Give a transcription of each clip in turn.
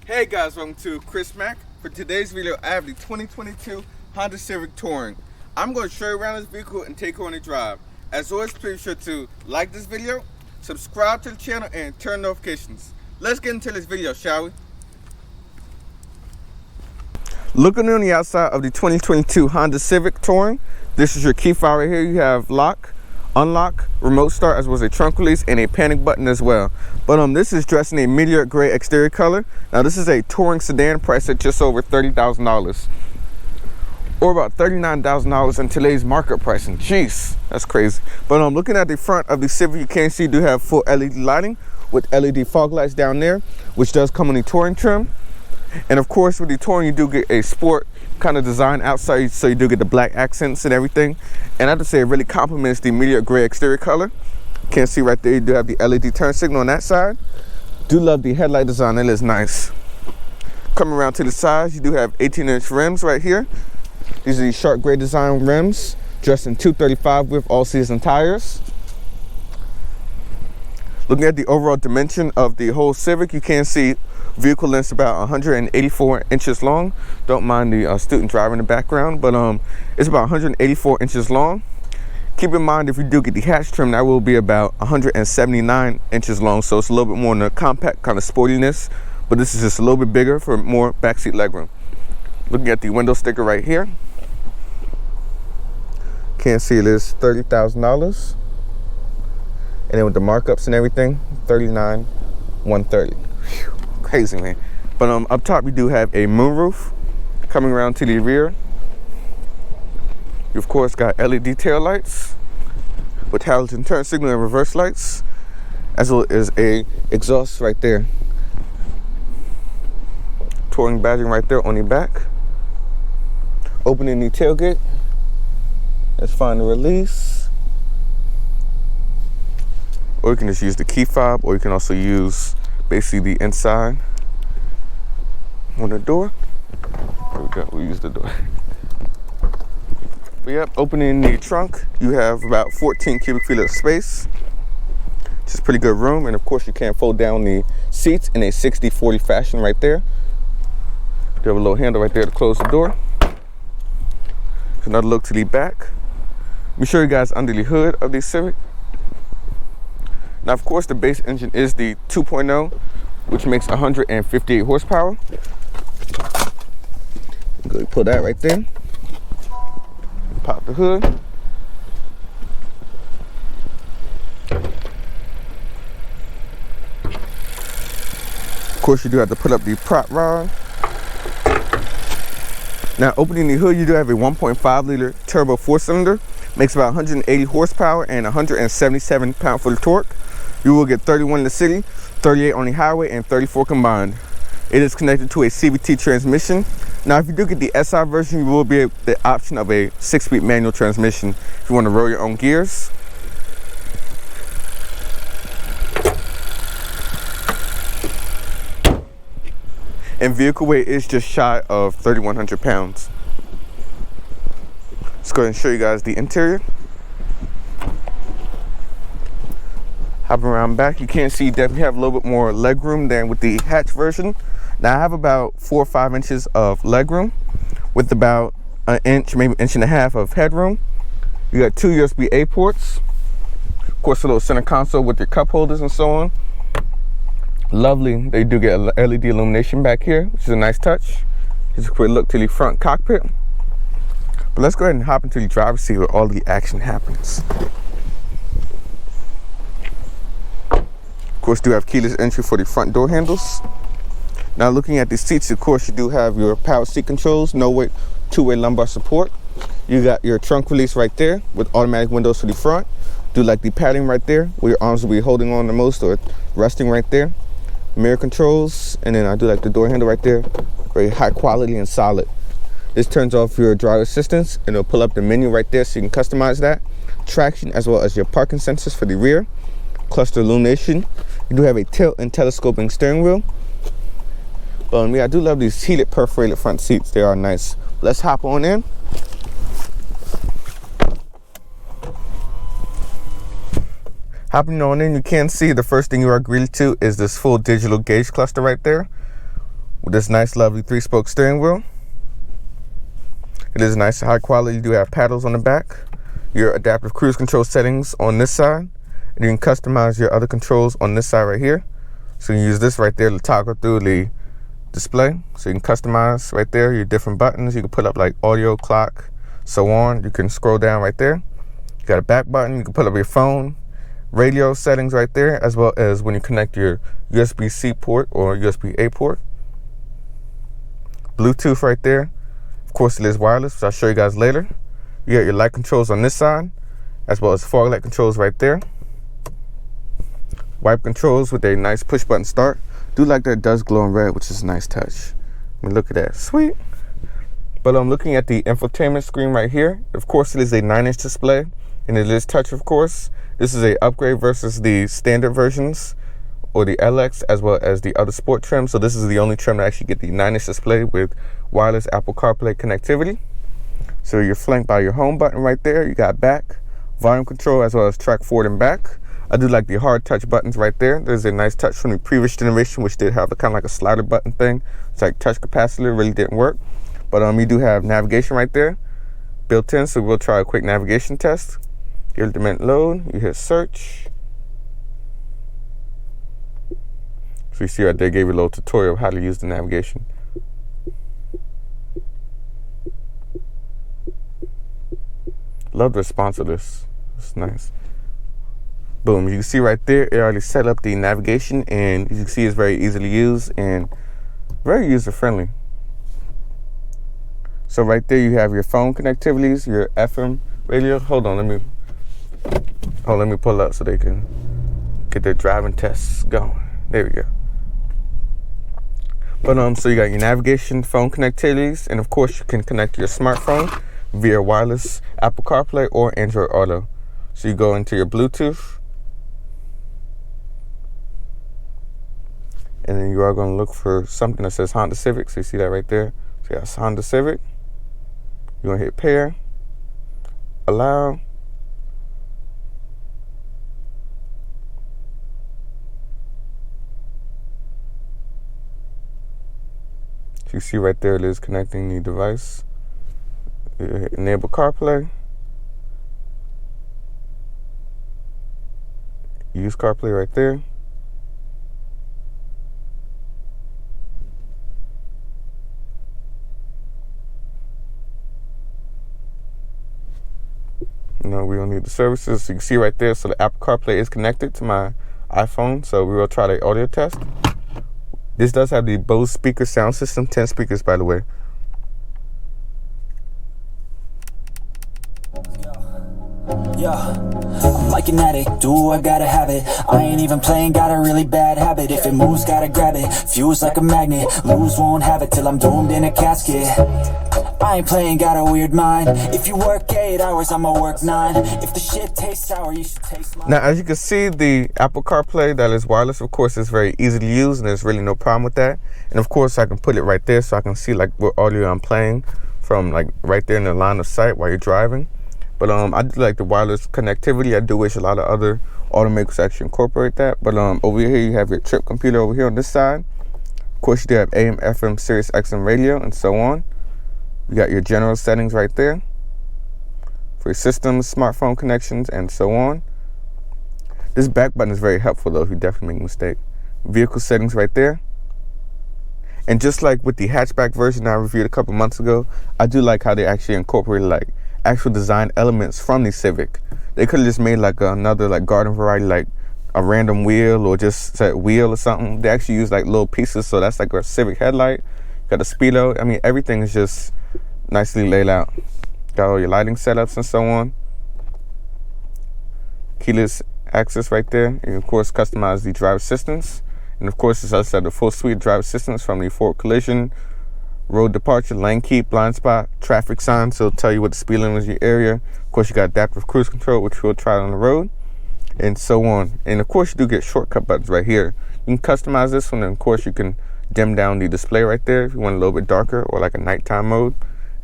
Hey guys, welcome to Chris Mack. For today's video, I have the 2022 Honda Civic Touring. I'm going to show you around this vehicle and take you on a drive. As always, please be sure to like this video, subscribe to the channel, and turn notifications. Let's get into this video, shall we? Looking on the outside of the 2022 Honda Civic Touring, this is your key fob right here. You have lock, unlock, remote start, as well as a trunk release and a panic button as well. But this is dressed in a meteor gray exterior color. Now this is a touring sedan priced at just over $30,000, or about $39,000 in today's market pricing. Jeez, that's crazy. But looking at the front of the Civic, you can see you do have full LED lighting with LED fog lights down there, which does come in the touring trim. And of course, with the touring, you do get a sport kind of design outside, so you do get the black accents and everything. And I have to say, it really complements the meteor gray exterior color. You can see right there, you do have the LED turn signal on that side. Do love the headlight design, it is nice. Coming around to the sides, you do have 18-inch rims right here. These are the sharp gray design rims, dressed in 235 with all-season tires. Looking at the overall dimension of the whole Civic, you can see vehicle length about 184 inches long. Don't mind the student driver in the background, but it's about 184 inches long. Keep in mind, if you do get the hatch trim, that will be about 179 inches long, so it's a little bit more in the compact kind of sportiness, but this is just a little bit bigger for more backseat legroom. Looking at the window sticker right here, can't see it is $30,000, and then with the markups and everything, $39,130. Crazy, man. But up top, we do have a moonroof. Coming around to the rear, you of course got LED tail lights with halogen turn signal and reverse lights, as well as a exhaust right there. Touring badging right there on the back. Opening the tailgate. Let's find the release. Or you can just use the key fob, or you can also use basically the inside on the door. There we go, we'll use the door. But yep, opening the trunk, you have about 14 cubic feet of space. Just pretty good room, and of course you can fold down the seats in a 60-40 fashion right there. You have a little handle right there to close the door. Another look to the back. Let me show you guys under the hood of the Civic. Now, of course, the base engine is the 2.0, which makes 158 horsepower. Go ahead, pull that right there. Pop the hood. Of course, you do have to put up the prop rod. Now, opening the hood, you do have a 1.5 liter turbo 4-cylinder. Makes about 180 horsepower and 177 pound-foot of torque. You will get 31 in the city, 38 on the highway, and 34 combined. It is connected to a CVT transmission. Now, if you do get the SI version, you will be the option of a 6-speed manual transmission if you want to roll your own gears. And vehicle weight is just shy of 3,100 pounds. Let's go ahead and show you guys the interior. Hopping around back, you can see you definitely have a little bit more leg room than with the hatch version. Now I have about 4 or 5 inches of leg room with about an inch, maybe inch and a half of headroom. You got 2 USB-A ports. Of course, a little center console with your cup holders and so on. Lovely, they do get LED illumination back here, which is a nice touch. Just a quick look to the front cockpit. But let's go ahead and hop into the driver's seat where all the action happens. Of course, do have keyless entry for the front door handles. Now, looking at the seats, of course, you do have your power seat controls, two-way lumbar support. You got your trunk release right there with automatic windows for the front. Do like the padding right there where your arms will be holding on the most or resting right there. Mirror controls, and then I do like the door handle right there. Very high quality and solid. This turns off your driver assistance, and it'll pull up the menu right there so you can customize that. Traction, as well as your parking sensors for the rear. Cluster illumination. You do have a tilt and telescoping steering wheel. Yeah, I do love these heated perforated front seats. They are nice. Let's hop on in. Hopping on in, you can see the first thing you are greeted to is this full digital gauge cluster right there with this nice lovely 3-spoke steering wheel. It is nice and high quality. You do have paddles on the back, your adaptive cruise control settings on this side, and you can customize your other controls on this side right here. So you can use this right there to toggle through the display. So you can customize right there your different buttons. You can put up like audio, clock, so on. You can scroll down right there. You got a back button. You can put up your phone, radio settings right there, as well as when you connect your USB-C port or USB-A port. Bluetooth right there. Of course, it is wireless, which I'll show you guys later. You got your light controls on this side, as well as fog light controls right there. Wipe controls with a nice push button start. Do like that it does glow in red, which is a nice touch. I mean, look at that, sweet. But I'm looking at the infotainment screen right here. Of course, it is a 9-inch display, and it is touch, of course. This is a upgrade versus the standard versions, or the LX, as well as the other sport trim. So this is the only trim to actually get the 9-inch display with wireless Apple CarPlay connectivity. So you're flanked by your home button right there. You got back, volume control, as well as track forward and back. I do like the hard touch buttons right there. There's a nice touch from the previous generation, which did have a kind of like a slider button thing. It's like touch capacitor, really didn't work. But you do have navigation right there built in, so we'll try a quick navigation test. You hit the load, you hit search. So you see right there, gave you a little tutorial of how to use the navigation. Love the response of this. It's nice. Boom, you can see right there, it already set up the navigation, and you can see it's very easily used and very user-friendly. So right there you have your phone connectivities, your FM radio. Hold on, let me pull up so they can get their driving tests going. There we go. But so you got your navigation, phone connectivities, and of course you can connect your smartphone via wireless Apple CarPlay or Android Auto. So you go into your Bluetooth, and then you are going to look for something that says Honda Civic. So you see that right there. So that's Honda Civic. You're going to hit pair, allow. So you see right there, it is connecting the device. You hit enable CarPlay. Use CarPlay right there. No, we don't need the services. So you can see right there, so the Apple CarPlay is connected to my iPhone. So we will try the audio test. This does have the Bose speaker sound system, 10 speakers by the way. Yeah, I'm like an addict, do I gotta have it. I ain't even playing, got a really bad habit. If it moves, gotta grab it, fuse like a magnet. Lose, won't have it till I'm doomed in a casket. I ain't playing, got a weird mind. If you work 8 hours, I'ma work 9. If the shit tastes sour, you should taste mine. Now, as you can see, the Apple CarPlay that is wireless, of course, is very easy to use, and there's really no problem with that. And of course, I can put it right there so I can see like what audio I'm playing from like right there in the line of sight while you're driving. But I do like the wireless connectivity. I do wish a lot of other automakers actually incorporate that. But over here you have your trip computer over here on this side. Of course, you do have AM, FM, Sirius XM radio, and so on. You got your general settings right there for your systems, smartphone connections, and so on. This back button is very helpful though if you definitely make a mistake. Vehicle settings right there. And just like with the hatchback version I reviewed a couple months ago, I do like how they actually incorporated like actual design elements from the Civic. They could have just made like another like garden variety, like a random wheel or just said wheel or something. They actually use like little pieces, so that's like a Civic headlight. Got a speedo. I mean, everything is just nicely laid out. Got all your lighting setups and so on. Keyless access right there. You of course customize the driver assistance, and of course as I said, the full suite of driver assistance from the forward collision, road departure, lane keep, blind spot, traffic signs, so it'll tell you what the speed limit is in your area. Of course, you got adaptive cruise control, which we'll try on the road, and so on. And of course, you do get shortcut buttons right here. You can customize this one, and of course, you can dim down the display right there if you want a little bit darker or like a nighttime mode.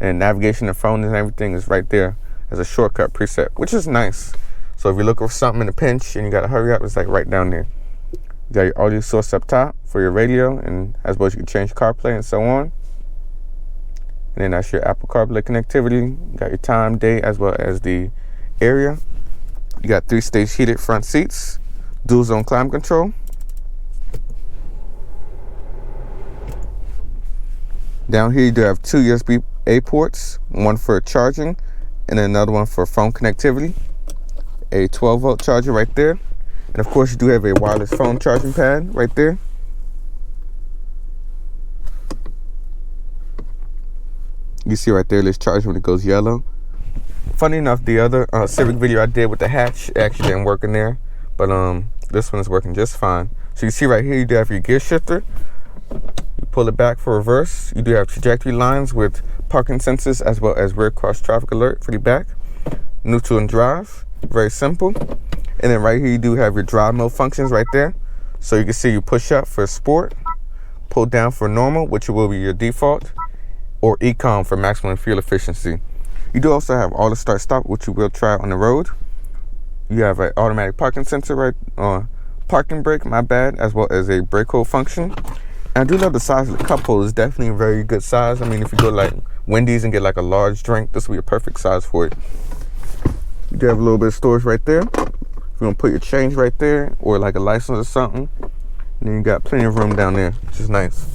And navigation and phone and everything is right there as a shortcut preset, which is nice. So if you're looking for something in a pinch and you gotta hurry up, it's like right down there. You got your audio source up top for your radio, and as well as you can change CarPlay and so on. And then that's your Apple CarPlay connectivity. You got your time, day, as well as the area. You got 3-stage heated front seats, dual zone climate control. Down here you do have 2 USB-A ports, one for charging and another one for phone connectivity. A 12-volt charger right there. And of course you do have a wireless phone charging pad right there. You see right there, let's charge when it goes yellow. Funny enough, the other Civic video I did with the hatch actually didn't work in there, but this one is working just fine. So you see right here, you do have your gear shifter. You pull it back for reverse. You do have trajectory lines with parking sensors as well as rear cross traffic alert for the back. Neutral and drive, very simple. And then right here you do have your drive mode functions right there. So you can see you push up for sport, pull down for normal, which will be your default, or econ for maximum fuel efficiency. You do also have auto start stop, which you will try on the road. You have an automatic parking sensor right, parking brake, my bad, as well as a brake hold function. And I do love the size of the cup holder. It's definitely a very good size. I mean, if you go like Wendy's and get like a large drink, this will be a perfect size for it. You do have a little bit of storage right there. You're gonna put your change right there, or like a license or something. And then you got plenty of room down there, which is nice.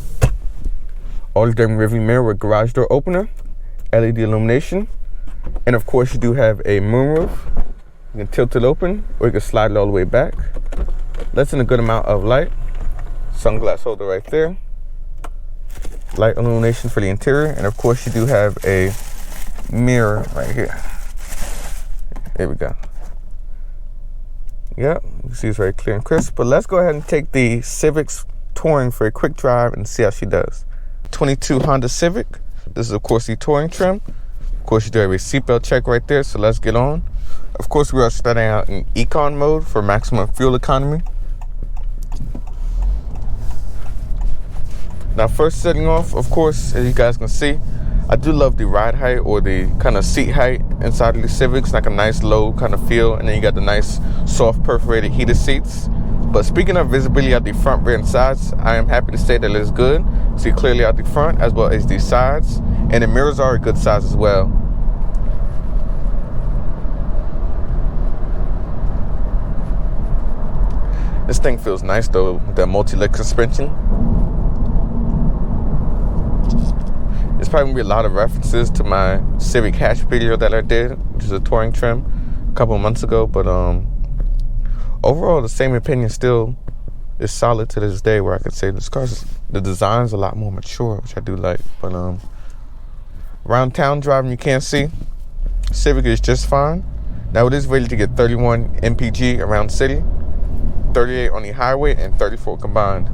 Auto-dimming rearview mirror with garage door opener, LED illumination. And of course you do have a moonroof. You can tilt it open or you can slide it all the way back. Lets in a good amount of light. Sunglass holder right there. Light illumination for the interior. And of course you do have a mirror right here. There we go. Yep, you can see it's very clear and crisp. But let's go ahead and take the Civic's Touring for a quick drive and see how she does. 22 Honda Civic. This is of course the Touring trim. Of course, you do have a seatbelt check right there, so let's get on. Of course, we are starting out in econ mode for maximum fuel economy. Now, first setting off, of course, as you guys can see, I do love the ride height or the kind of seat height inside of the Civics, like a nice low kind of feel, and then you got the nice soft perforated heated seats. But speaking of visibility out the front, rear, and sides, I am happy to say that it is good. See clearly out the front as well as the sides. And the mirrors are a good size as well. This thing feels nice though, with that multi-leg suspension. There's probably gonna be a lot of references to my Civic hatch video that I did, which is a touring trim, a couple of months ago. But overall, the same opinion still is solid to this day, where I could say this car's, the design's a lot more mature, which I do like. But around town driving, you can't see, Civic is just fine. Now it is rated to get 31 mpg around city, 38 on the highway, and 34 combined.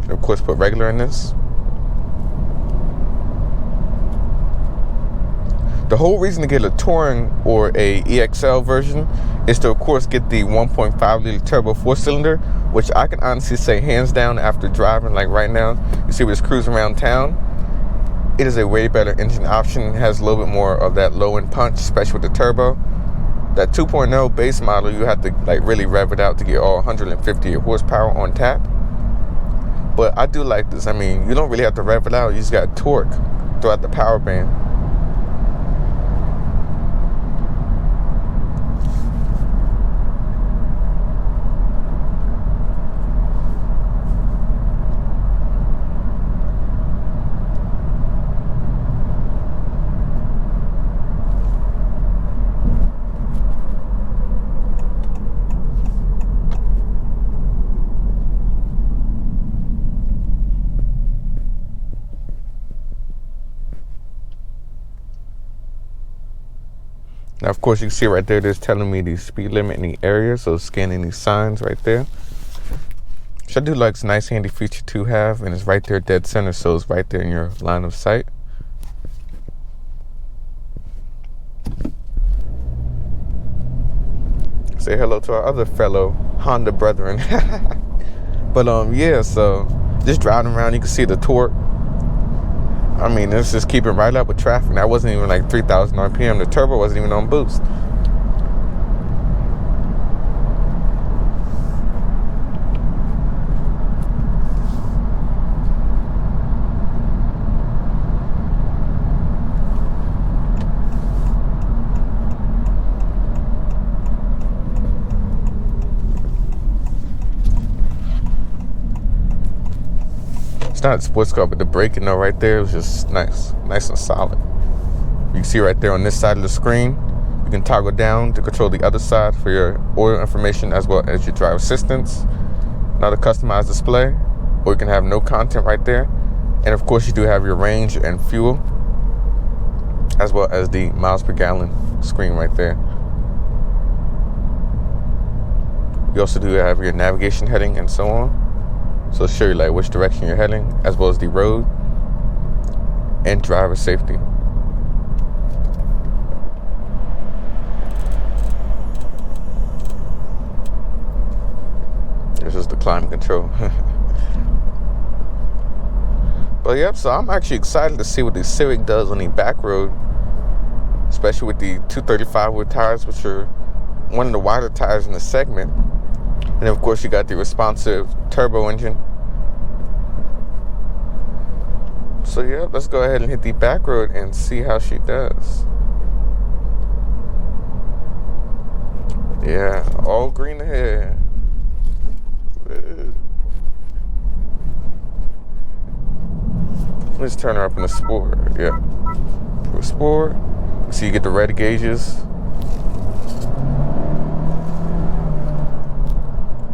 And of course, put regular in this. The whole reason to get a Touring or a EXL version is to, of course, get the 1.5 liter turbo 4-cylinder, which I can honestly say, hands down, after driving like right now, you see we're just cruising around town, it is a way better engine option. It has a little bit more of that low-end punch, especially with the turbo. That 2.0 base model, you have to like really rev it out to get all 150 horsepower on tap. But I do like this. I mean, you don't really have to rev it out. You just got torque throughout the power band. Now, of course, you can see right there, it's telling me the speed limit in the area, so scanning these signs right there. Which I do like, it's a nice handy feature to have, and it's right there dead center, so it's right there in your line of sight. Say hello to our other fellow Honda brethren. But yeah, so just driving around, you can see the torque. I mean, it's just keeping right up with traffic. That wasn't even like 3,000 RPM. The turbo wasn't even on boost. not a sports car, but the braking though right there was just nice and solid. You can see right there on this side of the screen, you can toggle down to control the other side for your oil information as well as your driver assistance. Another customized display, or you can have no content right there. And of course you do have your range and fuel, as well as the miles per gallon screen right there. You also do have your navigation heading and so on. So it'll show you like which direction you're heading, as well as the road and driver safety. This is the climate control. But yep, so I'm actually excited to see what the Civic does on the back road, especially with the 235 wheel tires, which are one of the wider tires in the segment. And of course you got the responsive turbo engine. So yeah, let's go ahead and hit the back road and see how she does. Yeah, all green ahead. Let's turn her up in the sport. Yeah, for sport. So you get the red gauges.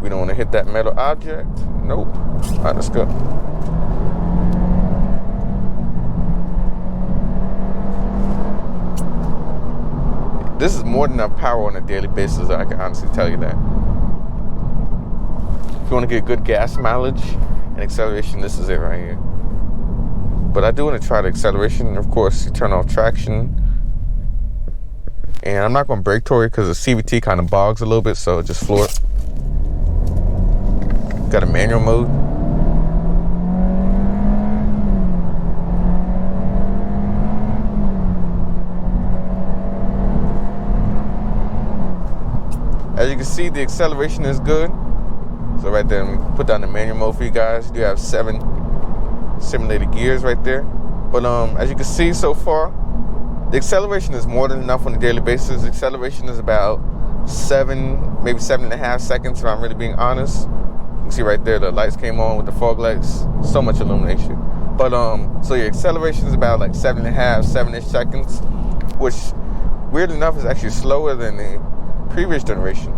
We don't want to hit that metal object. Nope. All right, let's go. This is more than enough power on a daily basis, I can honestly tell you that. If you want to get good gas mileage and acceleration, this is it right here. But I do want to try the acceleration. Of course, you turn off traction. And I'm not going to brake torque because the CVT kind of bogs a little bit, so just floor it. Got a manual mode. As you can see, the acceleration is good. So right there, let me put down the manual mode for you guys. You do have 7 simulated gears right there. But as you can see so far, the acceleration is more than enough on a daily basis. The acceleration is about 7, maybe 7.5 seconds if I'm really being honest. You can see right there the lights came on with the fog lights. So much illumination. But so your acceleration is about like 7.5, 7-ish seconds, which weird enough is actually slower than the previous generation.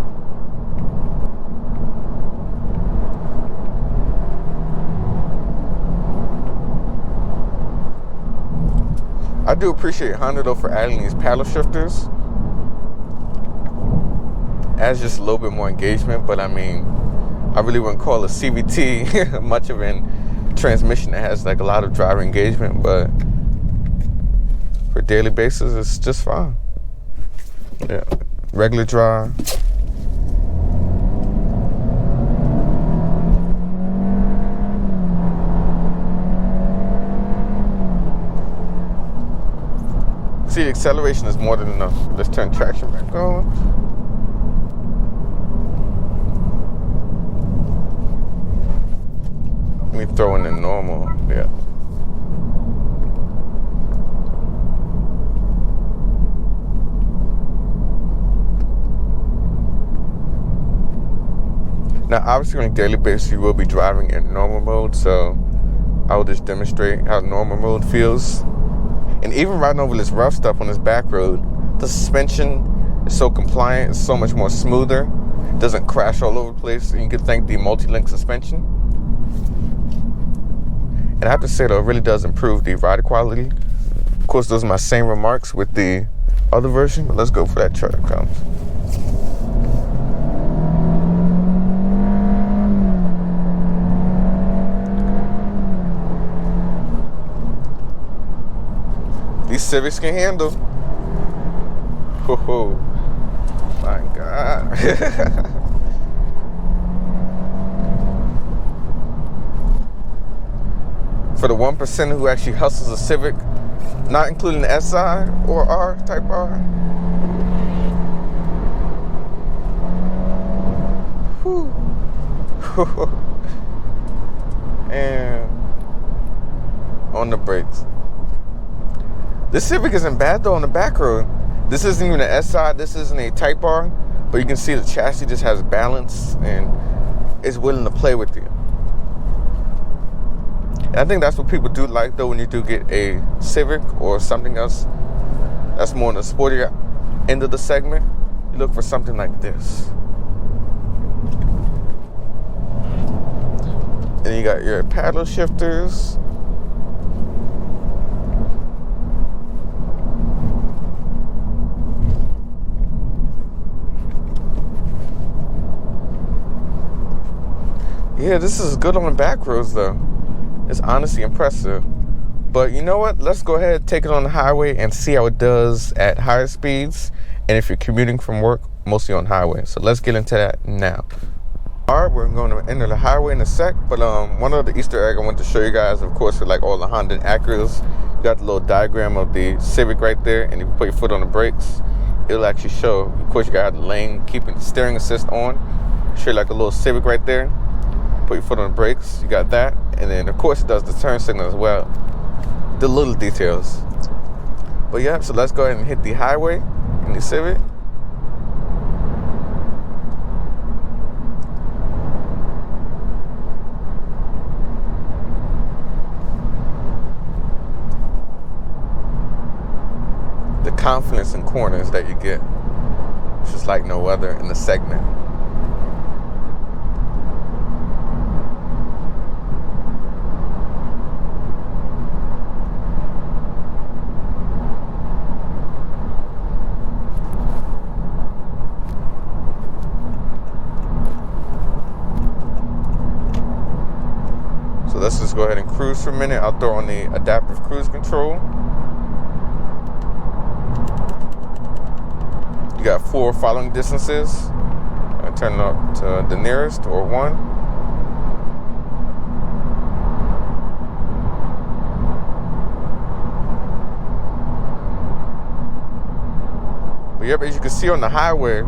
I do appreciate Honda though for adding these paddle shifters. Adds just a little bit more engagement, but I mean, I really wouldn't call a CVT much of a transmission that has like a lot of driver engagement, but for daily basis, it's just fine. Yeah, regular drive. See, the acceleration is more than enough. Let's turn traction back on. Let me throw in the normal, yeah. Now, obviously on a daily basis, you will be driving in normal mode, so I will just demonstrate how normal mode feels. And even riding over this rough stuff on this back road, the suspension is so compliant, it's so much more smoother. It doesn't crash all over the place. And you can thank the multi-link suspension. And I have to say though, it really does improve the ride quality. Of course, those are my same remarks with the other version, but let's go for that truck comes. These Civics can handle. Oh my God. For the 1% who actually hustles a Civic, not including the SI or R, Type R. Whew. And on the brakes. This Civic isn't bad though on the back road. This isn't even an SI, this isn't a Type R, but you can see the chassis just has balance and is willing to play with you. And I think that's what people do like though when you do get a Civic or something else that's more on the sportier end of the segment. You look for something like this. And you got your paddle shifters. Yeah, this is good on the back roads though. It's honestly impressive. But you know what? Let's go ahead, take it on the highway and see how it does at higher speeds. And if you're commuting from work, mostly on highway. So let's get into that now. All right, we're going to enter the highway in a sec. But one of the Easter egg I want to show you guys, of course, for like all the Honda and Acuras, you got the little diagram of the Civic right there. And if you put your foot on the brakes, it'll actually show. Of course, you got the lane, keeping the steering assist on. Show you like a little Civic right there. Put your foot on the brakes, you got that. And then of course it does the turn signal as well. The little details. But yeah, so let's go ahead and hit the highway in the Civic. The confidence in corners that you get, it's just like no other in the segment. Let's just go ahead and cruise for a minute. I'll throw on the adaptive cruise control. You got 4 following distances. I turn it up to the nearest or 1. But yep, as you can see on the highway,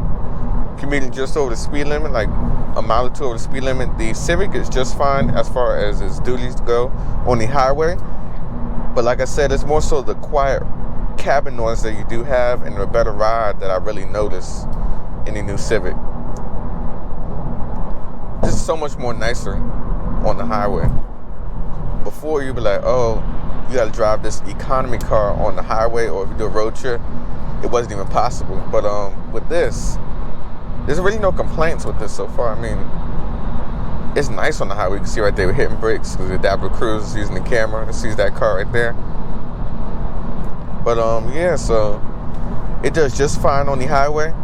commuting just over the speed limit, like a mile or 2 over the speed limit. The Civic is just fine as far as its duties go on the highway. But like I said, it's more so the quiet cabin noise that you do have and the better ride that I really notice in the new Civic. This is so much more nicer on the highway. Before you'd be like, oh, you gotta drive this economy car on the highway, or if you do a road trip, it wasn't even possible. But with this, there's really no complaints with this so far. I mean, it's nice on the highway. You can see right there we're hitting brakes because the adaptive cruise is using the camera to see that car right there. But yeah, so it does just fine on the highway.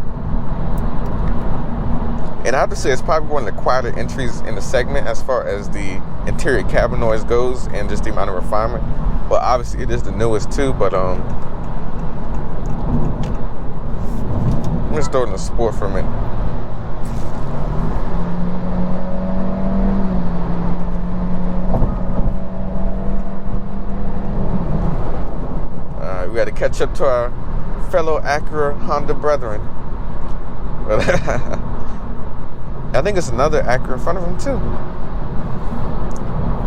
And I have to say it's probably one of the quieter entries in the segment as far as the interior cabin noise goes and just the amount of refinement. But obviously it is the newest too, but I'm just throwing the sport for a minute. We got to catch up to our fellow Acura Honda brethren. I think it's another Acura in front of him too.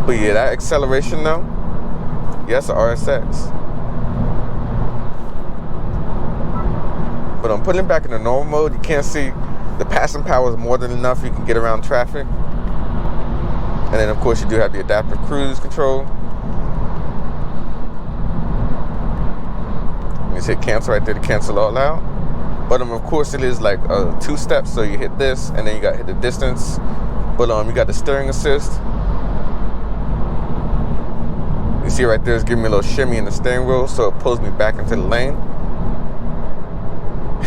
But yeah, that acceleration though, yeah, it's an RSX. But I'm putting it back in the normal mode. You can't see the passing power is more than enough. You can get around traffic. And then of course you do have the adaptive cruise control. You just hit cancel right there to cancel all out. But of course it is like 2 steps. So you hit this and then you got to hit the distance. But you got the steering assist. You see right there, it's giving me a little shimmy in the steering wheel, so it pulls me back into the lane.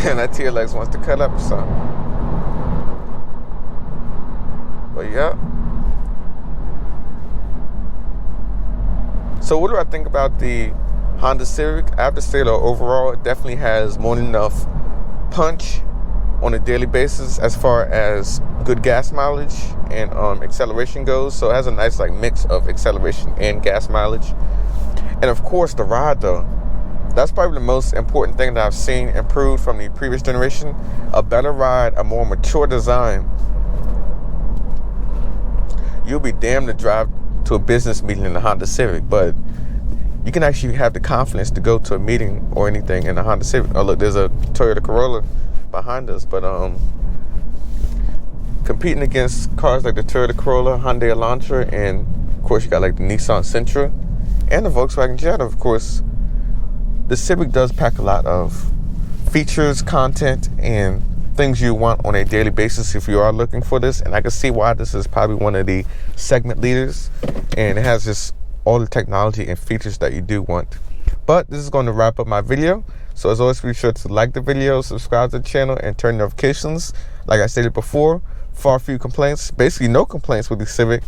And that TLX wants to cut up or something. But yeah. So what do I think about the Honda Civic? I have to say though, overall it definitely has more than enough punch on a daily basis as far as good gas mileage and acceleration goes. So it has a nice like mix of acceleration and gas mileage. And of course the ride though, that's probably the most important thing that I've seen improved from the previous generation. A better ride, a more mature design. You'll be damned to drive to a business meeting in the Honda Civic, but you can actually have the confidence to go to a meeting or anything in the Honda Civic. Oh look, there's a Toyota Corolla behind us, but competing against cars like the Toyota Corolla, Hyundai Elantra, and of course, you got like the Nissan Sentra and the Volkswagen Jetta. Of course, the Civic does pack a lot of features, content, and things you want on a daily basis if you are looking for this. And I can see why this is probably one of the segment leaders, and it has just all the technology and features that you do want. But this is going to wrap up my video. So as always, be sure to like the video, subscribe to the channel, and turn notifications. Like I stated before, far few complaints, basically no complaints with the Civic.